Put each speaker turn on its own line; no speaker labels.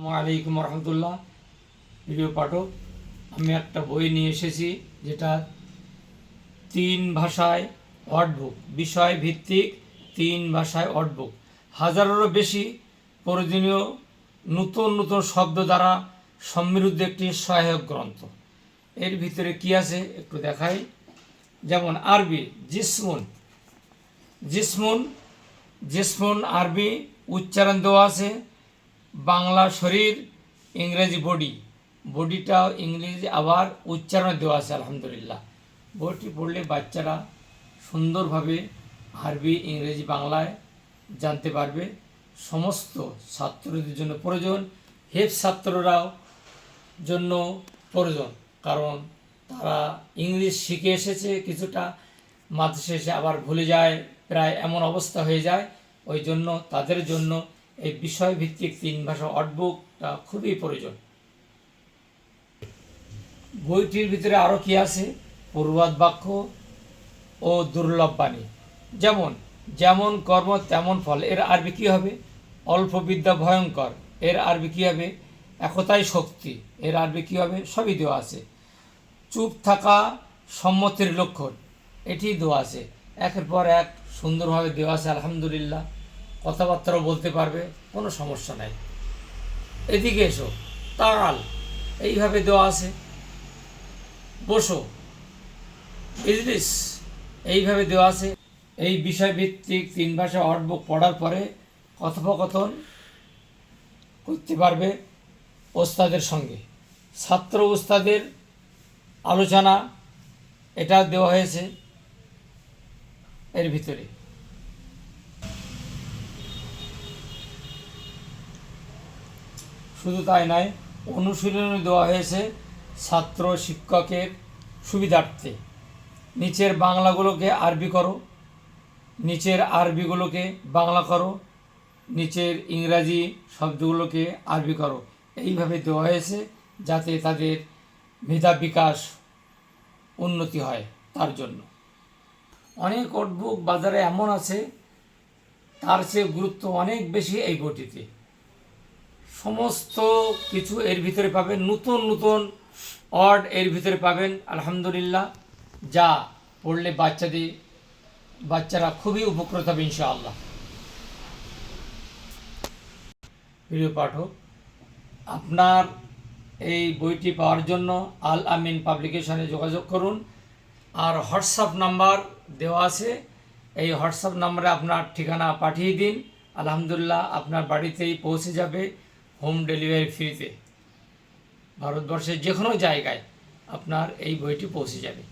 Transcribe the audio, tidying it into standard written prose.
আসসালামু আলাইকুম রহমতুল্লাহ। প্রিয় পাঠক, আমি একটা বই নিয়ে এসেছি যেটা 3 ভাষায় ওয়ার্ডবুক, বিষয় ভিত্তিক 3 ভাষায় ওয়ার্ডবুক। হাজারেরও বেশি প্রয়োজনীয় নতুন নতুন শব্দ দ্বারা সমৃদ্ধ একটি সহায়ক গ্রন্থ। এর ভিতরে কি আছে একটু দেখাই। যেমন আরবি জিসমুন, জিসমুন জিসমুন আরবি উচ্চারণ দেওয়া আছে। বাংলা শরীর, ইংরেজি বডি, বডিটাও ইংরেজি আবার উচ্চারণ দেওয়া আছে। আলহামদুলিল্লাহ, বইটি পড়লে বাচ্চারা সুন্দরভাবে আরবি, ইংরেজি, বাংলায় জানতে পারবে। সমস্ত ছাত্রদের জন্য প্রয়োজন, হেফ ছাত্ররাও জন্য প্রয়োজন, কারণ তারা ইংলিশ শিখে এসেছে কিছুটা, মাদ্রাসা এসে আবার ভুলে যায়, প্রায় এমন অবস্থা হয়ে যায়। ওই জন্য তাদের জন্য এই বিষয়ভিত্তিক 3 ভাষা ওয়ার্ডবুকটা খুবই প্রয়োজন। বইটির ভিতরে আরও কি আছে? পূর্বাদ বাক্য ও দুর্লভ বাণী। যেমন যেমন কর্ম তেমন ফল, এর আরবি কী হবে? অল্প বিদ্যা ভয়ঙ্কর, এর আরবি কী হবে? একতাই শক্তি, এর আরবি কী হবে? সবই দেওয়া আছে। চুপ থাকা সম্মতির লক্ষণ, এটি দেওয়া আছে। একের পর এক সুন্দরভাবে দেওয়া আছে। আলহামদুলিল্লাহ, কথাবার্তাও বলতে পারবে, কোনো সমস্যা নাই। এদিকে এসো, তাল, এইভাবে দেওয়া আছে। বসো, ইজলিস, এইভাবে দেওয়া আছে। এই বিষয়ভিত্তিক 3 ভাষা ওয়ার্ডবুক পড়ার পরে কথোপকথন করতে পারবে ওস্তাদের সঙ্গে। ছাত্র ওস্তাদের আলোচনা, এটা দেওয়া হয়েছে এর ভিতরে। শুধু তাই নয়, অনুশীলনী দেওয়া হয়েছে ছাত্র শিক্ষকের সুবিধার্থে। নিচের বাংলাগুলোকে আরবি করো, নিচের আরবিগুলোকে বাংলা করো, নিচের ইংরাজি শব্দগুলোকে আরবি করো। এইভাবে দেওয়া হয়েছে যাতে তাদের মেধা বিকাশ উন্নতি হয়। তার জন্য অনেক নোটবুক বাজারে এমন আছে, তার চেয়ে গুরুত্ব অনেক বেশি এই বইটিতে। সমস্ত কিছু এর ভিতরে পাবেন, নতুন নতুন ওয়ার্ড এর ভিতরে পাবেন। আলহামদুলিল্লাহ, যা পড়লে বাচ্চারা খুবই উপকৃত হবে ইনশাআল্লাহ। প্রিয় পাঠক, আপনার এই বইটি পাওয়ার জন্য আল আমিন পাবলিকেশনে যোগাযোগ করুন। আর হোয়াটসঅ্যাপ নাম্বার দেওয়া আছে, এই হোয়াটসঅ্যাপ নাম্বারে আপনার ঠিকানা পাঠিয়ে দিন। আলহামদুলিল্লাহ, আপনার বাড়িতেই পৌঁছে যাবে হোম ডেলিভারি ফ্রিতে। ভারতবর্ষের যে কোনো জায়গায় আপনার এই বইটি পৌঁছে যাবে।